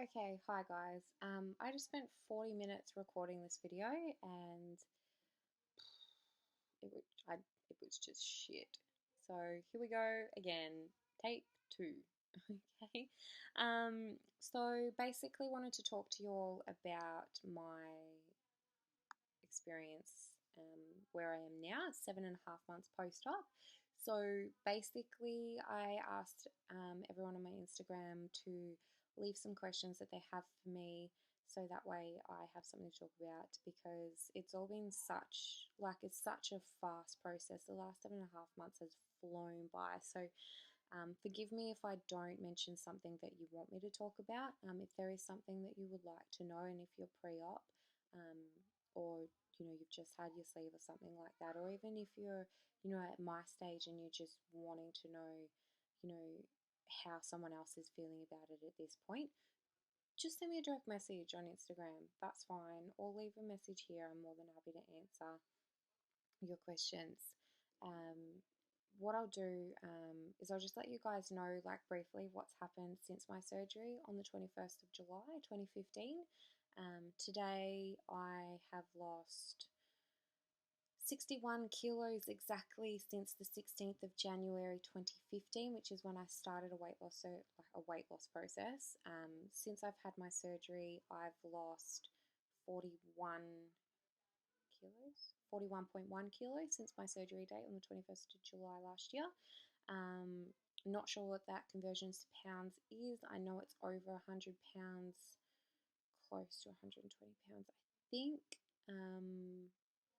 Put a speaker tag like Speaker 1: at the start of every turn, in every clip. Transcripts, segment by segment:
Speaker 1: Okay, hi guys. I just spent 40 minutes recording this video and it was, it was just shit. So here we go again, take two. Okay. So basically wanted to talk to you all about my experience where I am now, 7.5 months post-op. So basically, I asked everyone on my Instagram to leave some questions that they have for me, so that way I have something to talk about because it's all been it's such a fast process. The last 7.5 months has flown by. So forgive me if I don't mention something that you want me to talk about. If there is something that you would like to know, and if you're pre-op, um, or you've just had your sleeve or something like that, or even if you're at my stage and you're just wanting to know you know how someone else is feeling about it at this point, just send me a direct message on Instagram. That's fine, or leave a message here. I'm more than happy to answer your questions. Um, what I'll do is I'll just let you guys know, like, briefly what's happened since my surgery on the 21st of July 2015. Today I have lost 61 kilos exactly since the 16th of January 2015, which is when I started a weight loss, process. Since I've had my surgery, I've lost 41 kilos, 41.1 kilos since my surgery date on the 21st of July last year. Um, Not sure what that conversions to pounds is. I know it's over 100 pounds, close to 120 pounds, I think,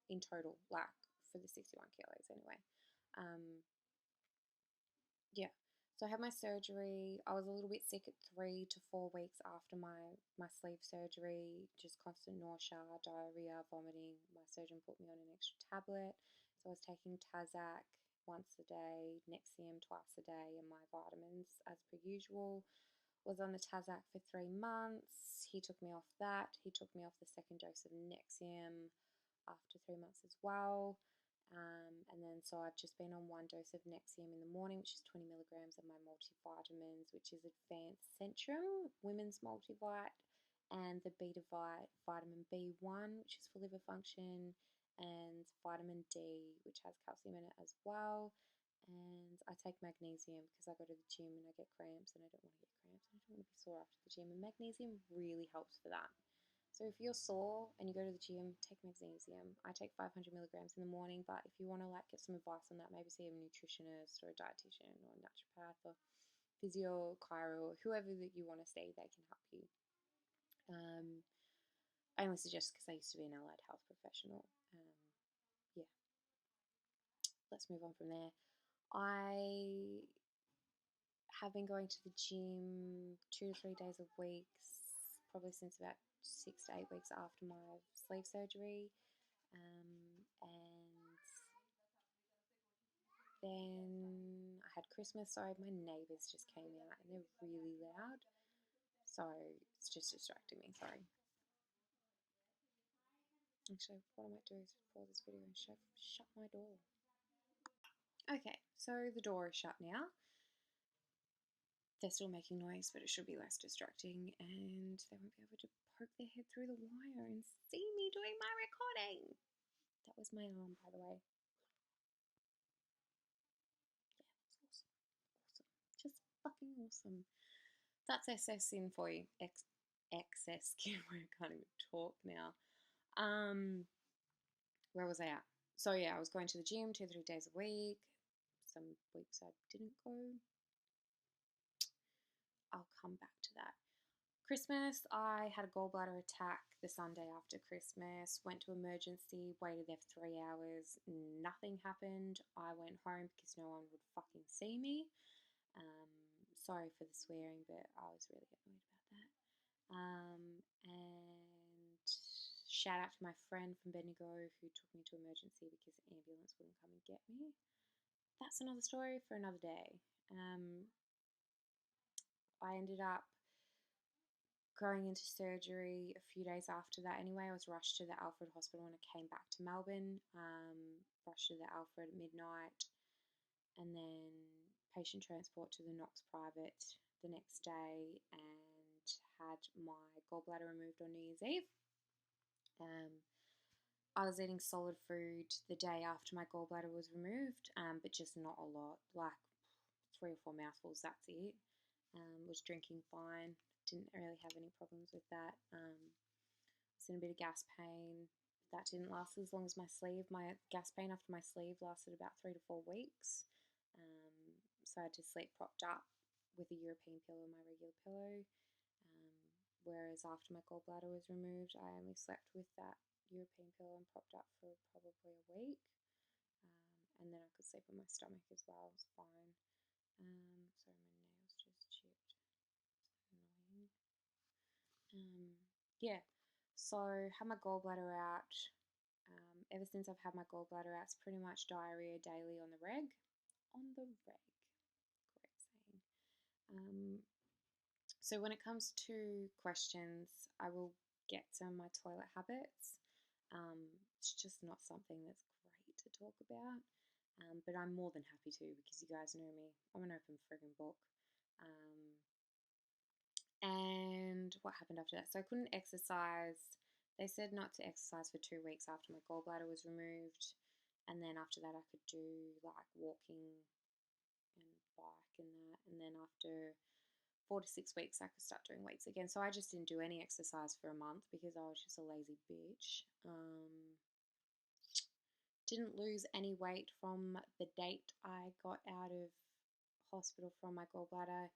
Speaker 1: in total, like for the 61 kilos anyway. Um, yeah. So I had my surgery. I was a little bit sick at 3 to 4 weeks after my sleeve surgery, just constant nausea, diarrhea, vomiting. My surgeon put me on an extra tablet. So I was taking Tazac once a day, Nexium twice a day, and my vitamins as per usual. Was on the Tazac for 3 months. He took me off that. He took me off the second dose of Nexium after 3 months as well. And then so I've just been on one dose of Nexium in the morning, which is 20 milligrams of my multivitamins, which is Advanced Centrum Women's Multivite, and the Betavite Vitamin B1, which is for liver function, and vitamin D, which has calcium in it as well. And I take magnesium because I go to the gym and I get cramps, and I don't want to get cramps, and I don't want to be sore after the gym, and magnesium really helps for that. So if you're sore and you go to the gym, take magnesium. I take 500 milligrams in the morning, but if you want to get some advice on that, maybe see a nutritionist or a dietitian or a naturopath or physio, chiro, whoever that you want to see, they can help you. I only suggest because I used to be an allied health professional. Yeah, let's move on from there. I have been going to the gym 2 to 3 days a week, probably since about 6 to 8 weeks after my sleeve surgery. And then I had Christmas. Sorry, my neighbours just came out and they're really loud. So it's just distracting me. Sorry. Actually, what I might do is pause this video and shut my door. Okay, so the door is shut now. They're still making noise, but it should be less distracting, and they won't be able to poke their head through the wire and see me doing my recording. That was my arm, by the way. Yeah, that's awesome. Awesome. Just fucking awesome. That's SS in for you. Excess skin. I can't even talk now. Where was I at? So yeah, I was going to the gym 2 to 3 days a week. Some weeks I didn't go. I'll come back to that. Christmas, I had a gallbladder attack the Sunday after Christmas. Went to emergency, waited there for 3 hours. Nothing happened. I went home because no one would fucking see me. Sorry for the swearing, but I was really annoyed about that. And shout out to my friend from Bendigo who took me to emergency because the ambulance wouldn't come and get me. That's another story for another day. I ended up going into surgery a few days after that anyway. I was rushed to the Alfred Hospital when I came back to Melbourne. Rushed to the Alfred at midnight, and then patient transport to the Knox Private the next day, and had my gallbladder removed on New Year's Eve. I was eating solid food the day after my gallbladder was removed, but just not a lot, like 3 or 4 mouthfuls, that's it. Was drinking fine, didn't really have any problems with that. Was in a bit of gas pain. That didn't last as long as my sleeve. My gas pain after my sleeve lasted about 3 to 4 weeks. So I had to sleep propped up with a European pillow and my regular pillow. Whereas after my gallbladder was removed, I only slept with that European pillow and propped up for probably a week. And then I could sleep on my stomach as well. It was fine. Sorry, my nails just chipped. So annoying. Yeah. So had my gallbladder out. Ever since I've had my gallbladder out, it's pretty much diarrhea daily on the reg. On the reg. Correct saying. So when it comes to questions, I will get to my toilet habits. It's just not something that's great to talk about, but I'm more than happy to because you guys know me. I'm an open friggin' book. And what happened after that? So I couldn't exercise. They said not to exercise for 2 weeks after my gallbladder was removed. And then after that, I could do like walking and bike and that. And then after 4 to 6 weeks, I could start doing weights again. So I just didn't do any exercise for a month because I was just a lazy bitch. Didn't lose any weight from the date I got out of hospital from my gallbladder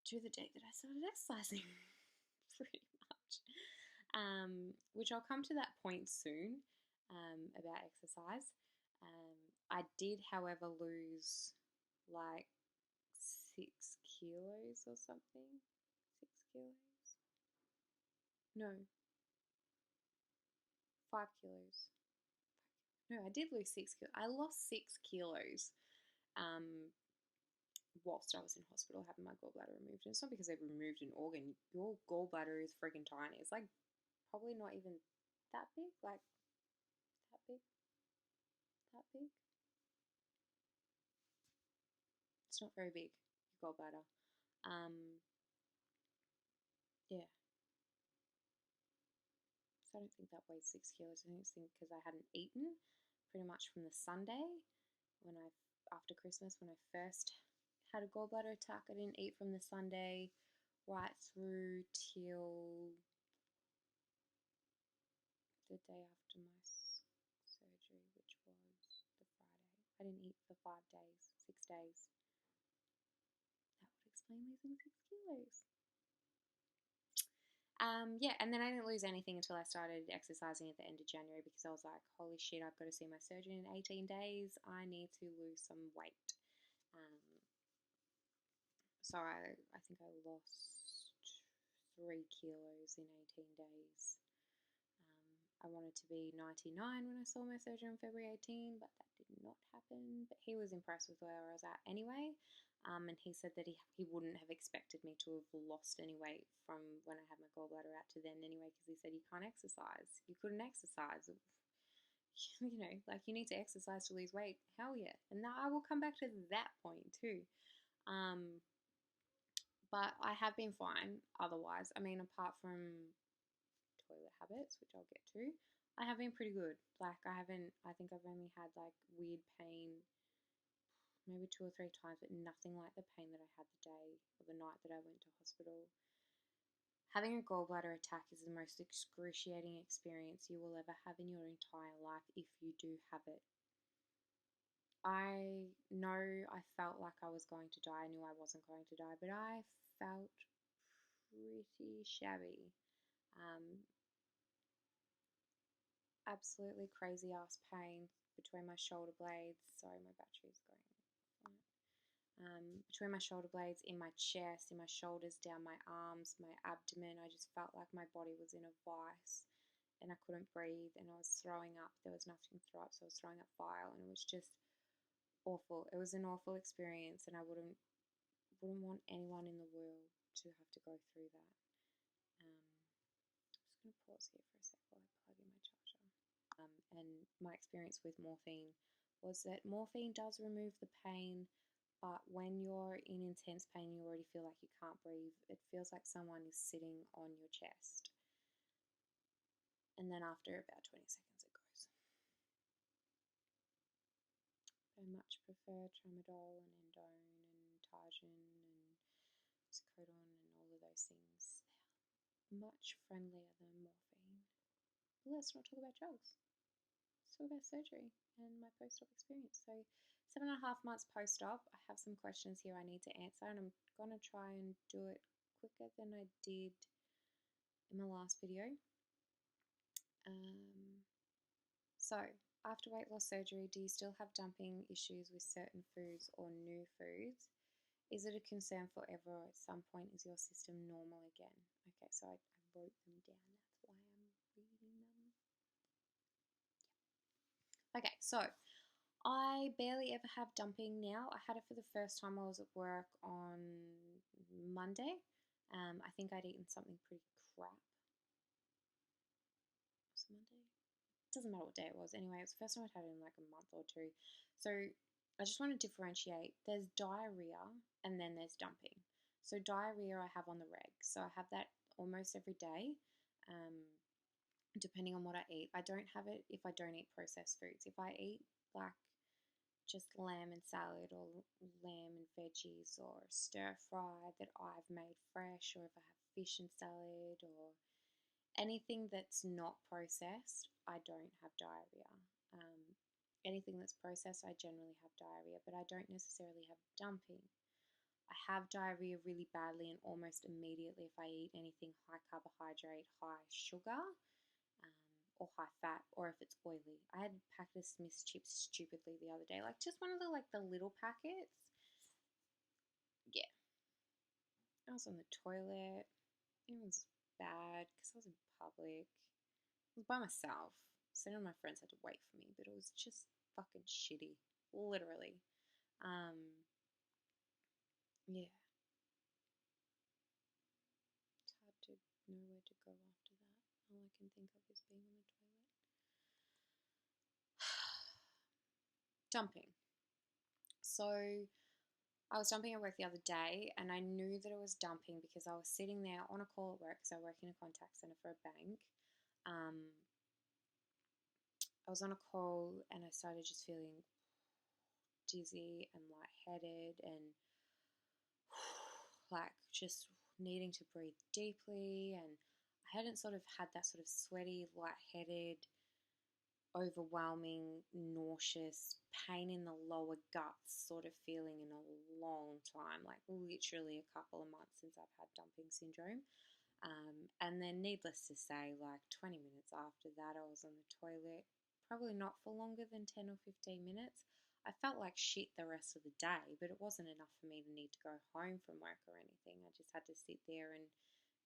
Speaker 1: to the date that I started exercising, pretty much. Which I'll come to that point soon about exercise. I did, however, lose like 6 kilos or something. 6 kilos? No, 5 kilos. No, I did lose 6 kilos. I lost 6 kilos whilst I was in hospital having my gallbladder removed. And it's not because they've removed an organ. Your gallbladder is freaking tiny. It's like probably not even that big. Like that big. That big. It's not very big, your gallbladder. Yeah. So I don't think that weighs 6 kilos. I think because I hadn't eaten pretty much from the Sunday after Christmas when I first had a gallbladder attack. I didn't eat from the Sunday right through till the day after my surgery, which was the Friday. I didn't eat for 5 days, 6 days. That would explain losing 6 kilos. Yeah, and then I didn't lose anything until I started exercising at the end of January because I was like, holy shit, I've got to see my surgeon in 18 days. I need to lose some weight. So I think I lost 3 kilos in 18 days. I wanted to be 99 when I saw my surgeon on February 18, but that did not happen. But he was impressed with where I was at anyway. And he said that he wouldn't have expected me to have lost any weight from when I had my gallbladder out to then anyway, because he said you can't exercise. You couldn't exercise. You know, like you need to exercise to lose weight. Hell yeah. And now I will come back to that point too. But I have been fine otherwise. I mean, apart from toilet habits, which I'll get to, I have been pretty good. Like I think I've only had like weird pain maybe 2 or 3 times, but nothing like the pain that I had the day or the night that I went to hospital. Having a gallbladder attack is the most excruciating experience you will ever have in your entire life if you do have it. I know I felt like I was going to die. I knew I wasn't going to die, but I felt pretty shabby. Absolutely crazy ass pain between my shoulder blades. Sorry, my battery's going flat. Between my shoulder blades, in my chest, in my shoulders, down my arms, my abdomen. I just felt like my body was in a vice and I couldn't breathe and I was throwing up. There was nothing to throw up, so I was throwing up bile and it was just awful. It was an awful experience and I wouldn't want anyone in the world to have to go through that. I'm just going to pause here for a sec while I plug in my charger. And my experience with morphine was that morphine does remove the pain, But when you're in intense pain, you already feel like you can't breathe. It feels like someone is sitting on your chest. And then after about 20 seconds, it goes. I much prefer tramadol and endone and targin and oxycodone and all of those things. Much friendlier than morphine. But let's not talk about drugs. Let's talk about surgery and my post-op experience. So 7.5 months post-op, I have some questions here I need to answer, and I'm going to try and do it quicker than I did in my last video. So, after weight loss surgery, do you still have dumping issues with certain foods or new foods? Is it a concern forever, or at some point is your system normal again? Okay, so I wrote them down. That's why I'm reading them. Okay, so I barely ever have dumping now. I had it for the first time I was at work on Monday. I think I'd eaten something pretty crap. Was it Monday? Doesn't matter what day it was. Anyway, it was the first time I'd had it in like a month or two. So I just want to differentiate. There's diarrhea and then there's dumping. So diarrhea I have on the reg. So I have that almost every day, depending on what I eat. I don't have it if I don't eat processed foods. If I eat like just lamb and salad or lamb and veggies or stir fry that I've made fresh, or if I have fish and salad or anything that's not processed, I don't have diarrhea. Anything that's processed, I generally have diarrhea, but I don't necessarily have dumping. I have diarrhea really badly and almost immediately if I eat anything high carbohydrate, high sugar, or high fat, or if it's oily. I had a packet of Smith's chips stupidly the other day, like just one of the little packets. Yeah. I was on the toilet. It was bad because I was in public. I was by myself. So none of my friends had to wait for me, but it was just fucking shitty. Literally. Yeah. It's hard to know where to go after that. All I can think of is being on the toilet. Dumping. So I was dumping at work the other day, and I knew that it was dumping because I was sitting there on a call at work because I work in a contact center for a bank. I was on a call and I started just feeling dizzy and lightheaded and like just needing to breathe deeply, and I hadn't sort of had that sort of sweaty, lightheaded, overwhelming, nauseous, pain in the lower guts sort of feeling in a long time, like literally a couple of months since I've had dumping syndrome. And then needless to say, like 20 minutes after that, I was on the toilet, probably not for longer than 10 or 15 minutes. I felt like shit the rest of the day, but it wasn't enough for me to need to go home from work or anything. I just had to sit there and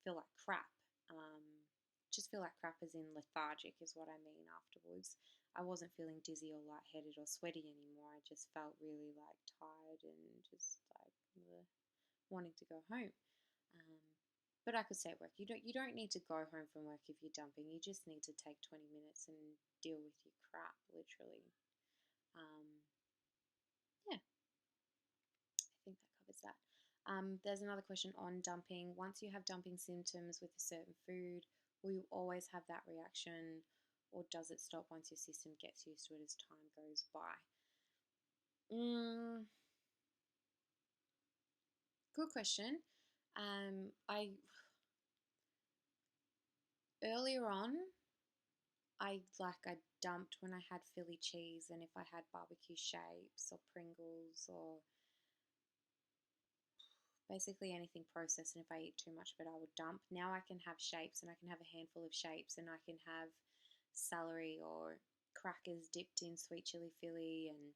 Speaker 1: feel like crap. Just feel like crap as in lethargic is what I mean afterwards. I wasn't feeling dizzy or lightheaded or sweaty anymore. I just felt really like tired and just like wanting to go home. But I could stay at work. You don't need to go home from work if you're dumping. You just need to take 20 minutes and deal with your crap, literally. Yeah, I think that covers that. There's another question on dumping. Once you have dumping symptoms with a certain food, will you always have that reaction, or does it stop once your system gets used to it as time goes by? Good question. I earlier on, I dumped when I had Philly cheese, and if I had barbecue shapes or Pringles or basically anything processed, and if I eat too much of it, I would dump. Now I can have shapes, and I can have a handful of shapes, and I can have celery or crackers dipped in sweet chili Philly, and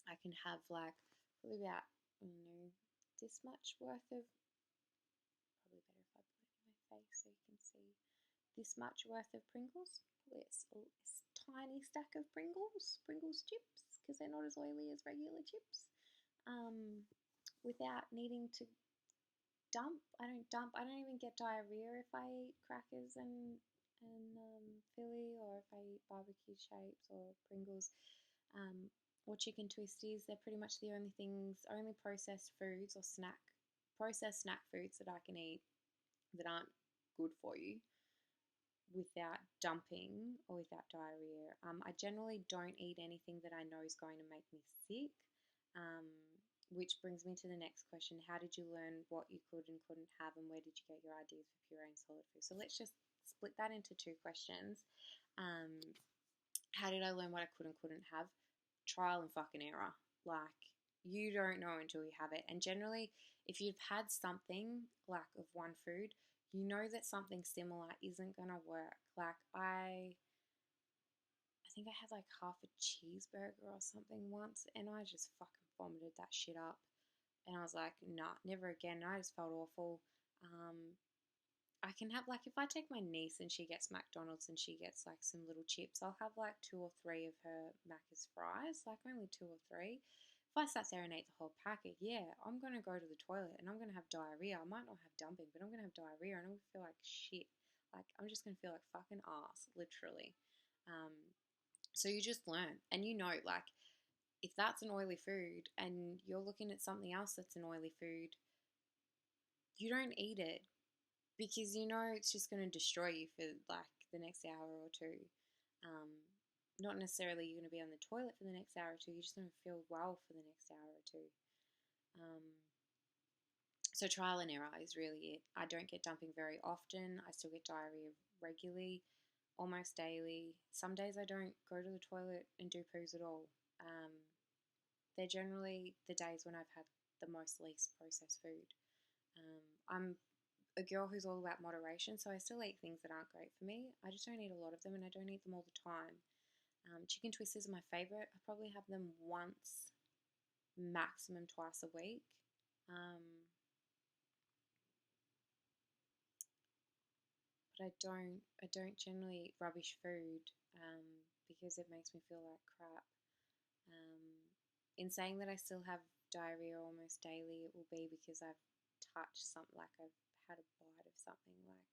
Speaker 1: I can have like probably about this much worth of. Probably better if I put it in my face so you can see this much worth of Pringles. It's a tiny stack of Pringles chips, because they're not as oily as regular chips. Without needing to dump. I don't dump. I don't even get diarrhea if I eat crackers and Philly, or if I eat barbecue shapes or Pringles. or chicken twisties. They're pretty much the only things, only processed foods or processed snack foods that I can eat that aren't good for you without dumping or without diarrhea. I generally don't eat anything that I know is going to make me sick, um, which brings me to the next question. How did you learn what you could and couldn't have, and where did you get your ideas for pureeing solid food? So let's just split that into two questions. Um, how did I learn what I could and couldn't have? Trial and fucking error. Like, you don't know until you have it. And generally, if you've had something like of one food, you know that something similar isn't gonna work. Like, I think I had like half a cheeseburger or something once, and I just fucking vomited that shit up. And I was like, nah, never again. I just felt awful. Um, I can have like, if I take my niece and she gets McDonald's and she gets like some little chips, I'll have like 2 or 3 of her Macca's fries, like only 2 or 3. If I sat there and ate the whole packet, yeah, I'm gonna go to the toilet and I'm gonna have diarrhea. I might not have dumping, but I'm gonna have diarrhea and I'm gonna feel like shit. Like, I'm just gonna feel like fucking ass, literally. Um, so you just learn, and you know, like, if that's an oily food and you're looking at something else that's an oily food, you don't eat it because you know it's just going to destroy you for like the next hour or two. Um, Not necessarily you're going to be on the toilet for the next hour or two, you're just going to feel well for the next hour or two. Um, so trial and error is really it. I don't get dumping very often. I still get diarrhea regularly, almost daily. Some days I don't go to the toilet and do poos at all. Um, they're generally the days when I've had the most least processed food. I'm a girl who's all about moderation, so I still eat things that aren't great for me. I just don't eat a lot of them, and I don't eat them all the time. Chicken twisters are my favorite. I probably have them once, maximum twice a week. Um, but I don't generally eat rubbish food because it makes me feel like crap. Um, in saying that I still have diarrhea almost daily, it will be because I've touched something, like I've had a bite of something, like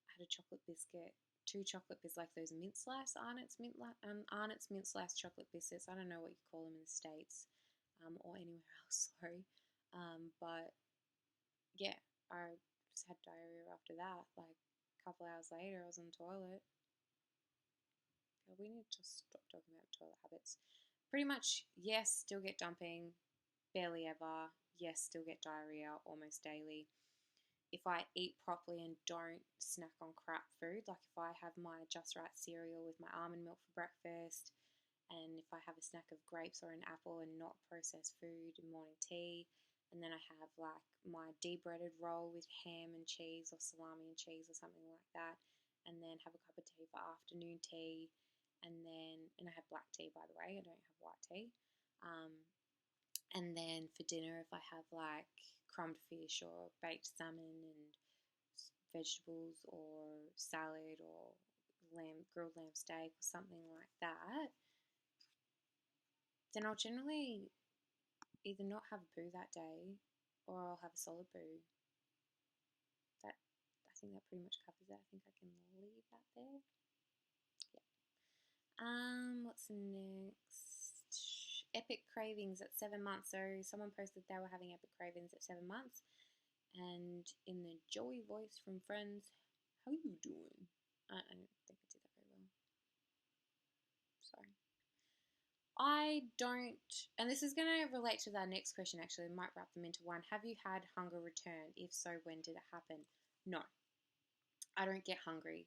Speaker 1: I had a chocolate biscuit, 2 chocolate biscuits, like those mint slice Arnott's mint slice chocolate biscuits. I don't know what you call them in the States, or anywhere else. Sorry, but yeah, I just had diarrhea after that. Like a couple hours later, I was on the toilet. Yeah, we need to stop talking about toilet habits. Pretty much, yes, still get dumping, barely ever. Yes, still get diarrhea almost daily. If I eat properly and don't snack on crap food, like if I have my Just Right cereal with my almond milk for breakfast, and if I have a snack of grapes or an apple and not processed food in morning tea, and then I have like my de-breaded roll with ham and cheese or salami and cheese or something like that, and then have a cup of tea for afternoon tea, and I have black tea, by the way, I don't have white tea. Um, and then for dinner, if I have like crumbed fish or baked salmon and vegetables or salad or grilled lamb steak or something like that, then I'll generally either not have a poo that day or I'll have a solid poo. That, I think that pretty much covers it. I think I can leave that there. Yeah. What's next? Epic cravings at 7 months. So someone posted they were having epic cravings at 7 months, and in the Joey voice from Friends, how you doing? I don't think I did that very well. Sorry. I don't, and this is going to relate to that next question actually, I might wrap them into one. Have you had hunger return? If so, when did it happen? No, I don't get hungry,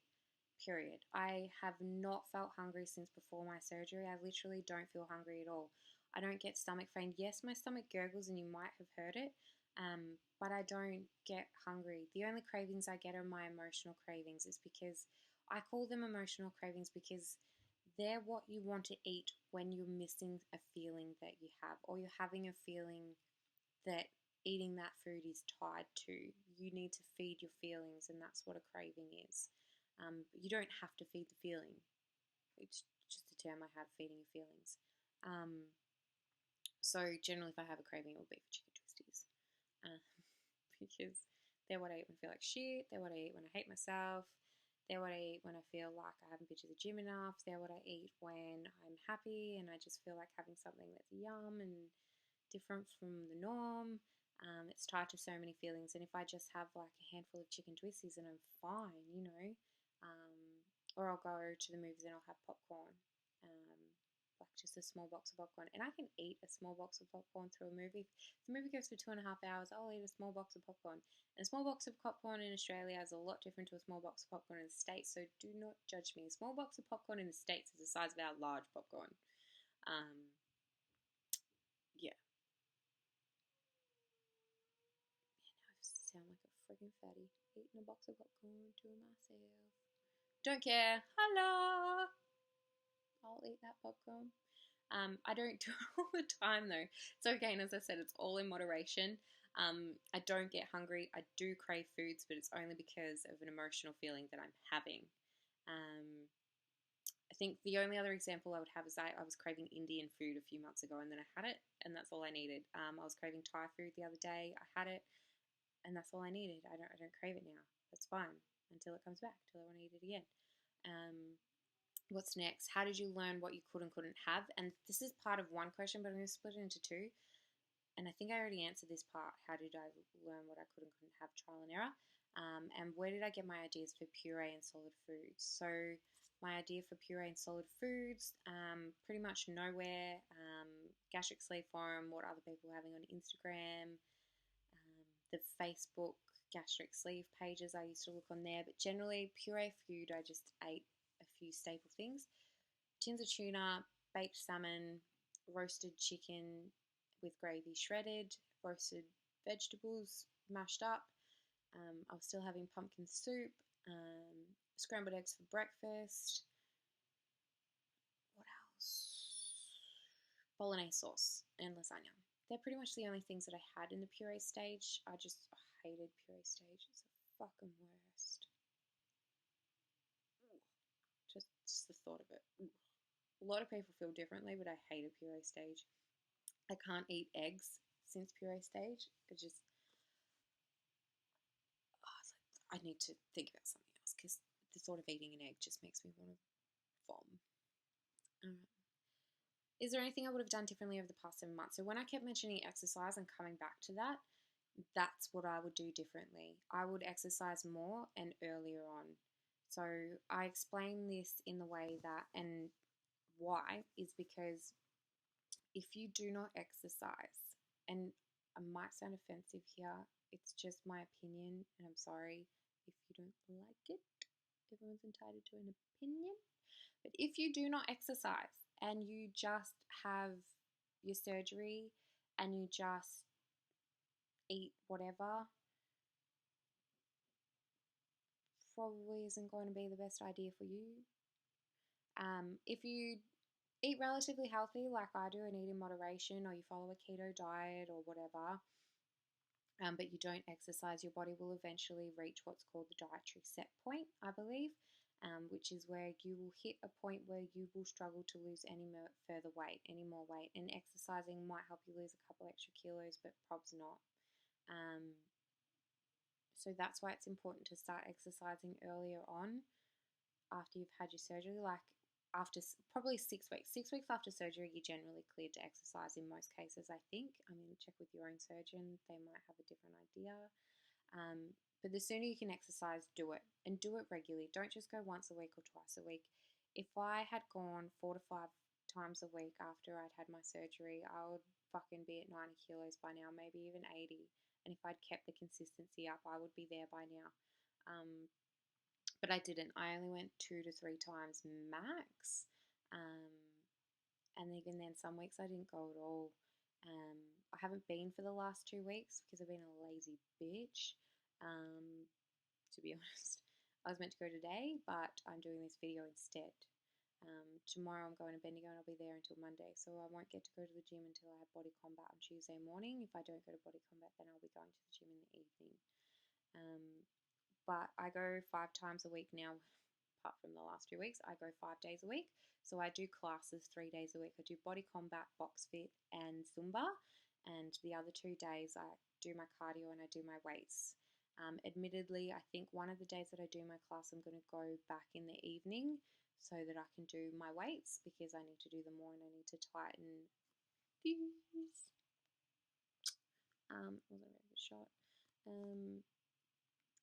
Speaker 1: period. I have not felt hungry since before my surgery. I literally don't feel hungry at all. I don't get stomach pain. Yes, my stomach gurgles and you might have heard it, but I don't get hungry. The only cravings I get are my emotional cravings. It's because I call them emotional cravings because they're what you want to eat when you're missing a feeling that you have, or you're having a feeling that eating that food is tied to. You need to feed your feelings, and that's what a craving is. You don't have to feed the feeling. It's just a term I have, feeding your feelings. So generally, if I have a craving, it will be for chicken twisties, because they're what I eat when I feel like shit. They're what I eat when I hate myself. They're what I eat when I feel like I haven't been to the gym enough. They're what I eat when I'm happy and I just feel like having something that's yum and different from the norm. It's tied to so many feelings, and if I just have like a handful of chicken twisties, then I'm fine, you know. Um, or I'll go to the movies and I'll have popcorn, like just a small box of popcorn, and I can eat a small box of popcorn through a movie. If the movie goes for 2.5 hours, I'll eat a small box of popcorn. And a small box of popcorn in Australia is a lot different to a small box of popcorn in the States, so do not judge me. A small box of popcorn in the States is the size of our large popcorn. Yeah. I sound like a freaking fatty eating a box of popcorn to myself. Don't care. Hello. I'll eat that popcorn. I don't do it all the time though. So again, as I said, it's all in moderation. I don't get hungry. I do crave foods, but it's only because of an emotional feeling that I'm having. Um, I think the only other example I would have is I was craving Indian food a few months ago, and then I had it, and that's all I needed. I was craving Thai food the other day. I had it, and that's all I needed. I don't crave it now. That's fine until it comes back, till I want to eat it again. Um, what's next? How did you learn what you could and couldn't have? And this is part of one question, but I'm going to split it into two. And I think I already answered this part. How did I learn what I could and couldn't have? Trial and error. And where did I get my ideas for puree and solid foods? So my idea for puree and solid foods, pretty much nowhere. Gastric Sleeve Forum, what other people are having on Instagram, the Facebook gastric sleeve pages. I used to look on there, but generally puree food, I just ate a few staple things: tins of tuna, baked salmon, roasted chicken with gravy shredded, roasted vegetables mashed up. I was still having pumpkin soup, scrambled eggs for breakfast. What else? Bolognese sauce and lasagna. They're pretty much the only things that I had in the puree stage. I hated puree stage. It's the fucking worst. Just the thought of it. A lot of people feel differently, but I hate a puree stage. I can't eat eggs since puree stage. It just, I need to think about something else because the thought of eating an egg just makes me want to vom. Is there anything I would have done differently over the past 7 months? So when I kept mentioning exercise and coming back to that, that's what I would do differently. I would exercise more and earlier on. So I explain this in the way that, and why, is because if you do not exercise, and it might sound offensive here, it's just my opinion, and I'm sorry if you don't like it. Everyone's entitled to an opinion. But if you do not exercise and you just have your surgery and you just eat whatever, probably isn't going to be the best idea for you. If you eat relatively healthy like I do and eat in moderation, or you follow a keto diet or whatever, but you don't exercise, your body will eventually reach what's called the dietary set point, I believe, which is where you will hit a point where you will struggle to lose any more weight, and exercising might help you lose a couple extra kilos, but probs not. So that's why it's important to start exercising earlier on after you've had your surgery, like after probably 6 weeks. 6 weeks after surgery, you're generally cleared to exercise in most cases, I think. I mean, check with your own surgeon. They might have a different idea. But the sooner you can exercise, do it. And do it regularly. Don't just go once a week or twice a week. If I had gone 4 to 5 times a week after I'd had my surgery, I would fucking be at 90 kilos by now, maybe even 80. And if I'd kept the consistency up, I would be there by now. But I didn't. I only went 2 to 3 times max. And even then, some weeks I didn't go at all. I haven't been for the last 2 weeks because I've been a lazy bitch, to be honest. I was meant to go today, but I'm doing this video instead. Tomorrow I'm going to Bendigo and I'll be there until Monday, so I won't get to go to the gym until I have body combat on Tuesday morning. If I don't go to body combat, then I'll be going to the gym in the evening. But I go 5 times a week now. Apart from the last 2 weeks, I go 5 days a week. So I do classes 3 days a week. I do body combat, box fit, and Zumba. And the other 2 days I do my cardio and I do my weights. Admittedly, I think one of the days that I do my class, I'm going to go back in the evening so that I can do my weights because I need to do them more and I need to tighten these. Wasn't a very good shot.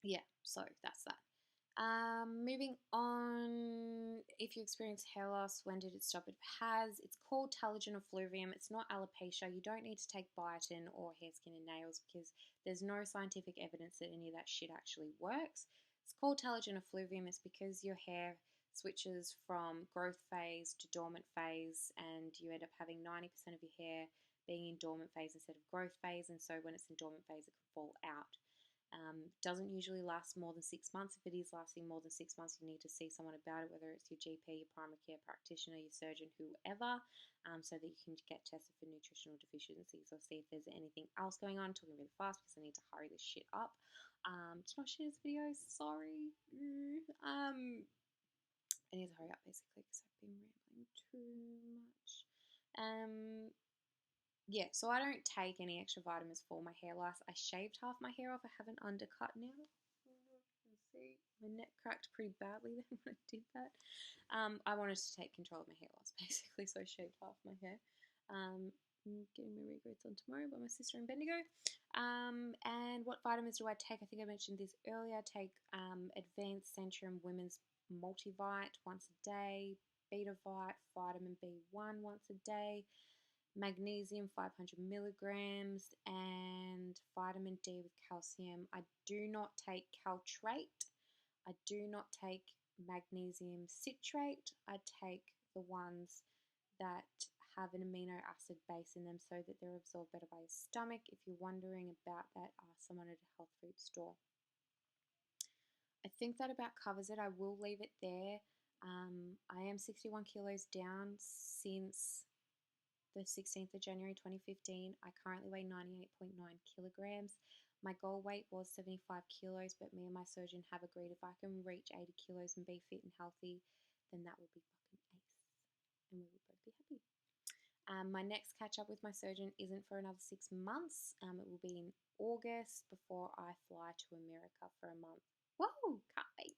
Speaker 1: Yeah, so that's that. Moving on, if you experience hair loss, when did it stop? It has. It's called telogen effluvium. It's not alopecia. You don't need to take biotin or hair, skin, and nails because there's no scientific evidence that any of that shit actually works. It's called telogen effluvium. It's because your hair switches from growth phase to dormant phase, and you end up having 90% of your hair being in dormant phase instead of growth phase, and so when it's in dormant phase, it can fall out. Doesn't usually last more than 6 months. If it is lasting more than 6 months, you need to see someone about it, whether it's your GP, your primary care practitioner, your surgeon, whoever, so that you can get tested for nutritional deficiencies or see if there's anything else going on. I'm talking really fast because I need to hurry this shit up. To not share this video, sorry. I need to hurry up basically because I've been rambling too much. Yeah, so I don't take any extra vitamins for my hair loss. I shaved half my hair off. I have an undercut now. You can see my neck cracked pretty badly then when I did that. I wanted to take control of my hair loss basically, so I shaved half my hair. I'm getting my regrowths on tomorrow by my sister in Bendigo. And what vitamins do I take? I think I mentioned this earlier. I take Advanced Centrum Women's Multivite once a day, Betavite, vitamin B1 once a day, magnesium 500 milligrams, and vitamin D with calcium. I do not take caltrate. I do not take magnesium citrate. I take the ones that have an amino acid base in them so that they're absorbed better by your stomach. If you're wondering about that, ask someone at a health food store. I think that about covers it. I will leave it there. I am 61 kilos down since the 16th of January 2015. I currently weigh 98.9 kilograms. My goal weight was 75 kilos, but me and my surgeon have agreed if I can reach 80 kilos and be fit and healthy, then that will be fucking ace. And we will both be happy. My next catch up with my surgeon isn't for another 6 months. It will be in August before I fly to America for a month. Whoa, can't wait.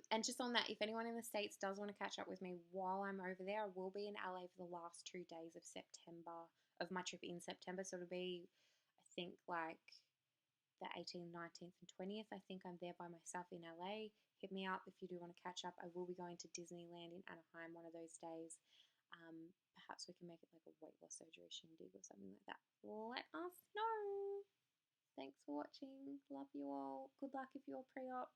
Speaker 1: And just on that, if anyone in the States does want to catch up with me while I'm over there, I will be in LA for the last 2 days of September, of my trip in September. So it'll be, I think, like the 18th, 19th, and 20th. I think I'm there by myself in LA. Hit me up if you do want to catch up. I will be going to Disneyland in Anaheim one of those days. Perhaps we can make it like a weight loss surgery shindig or something like that. Let us know. Thanks for watching. Love you all. Good luck if you're pre-op.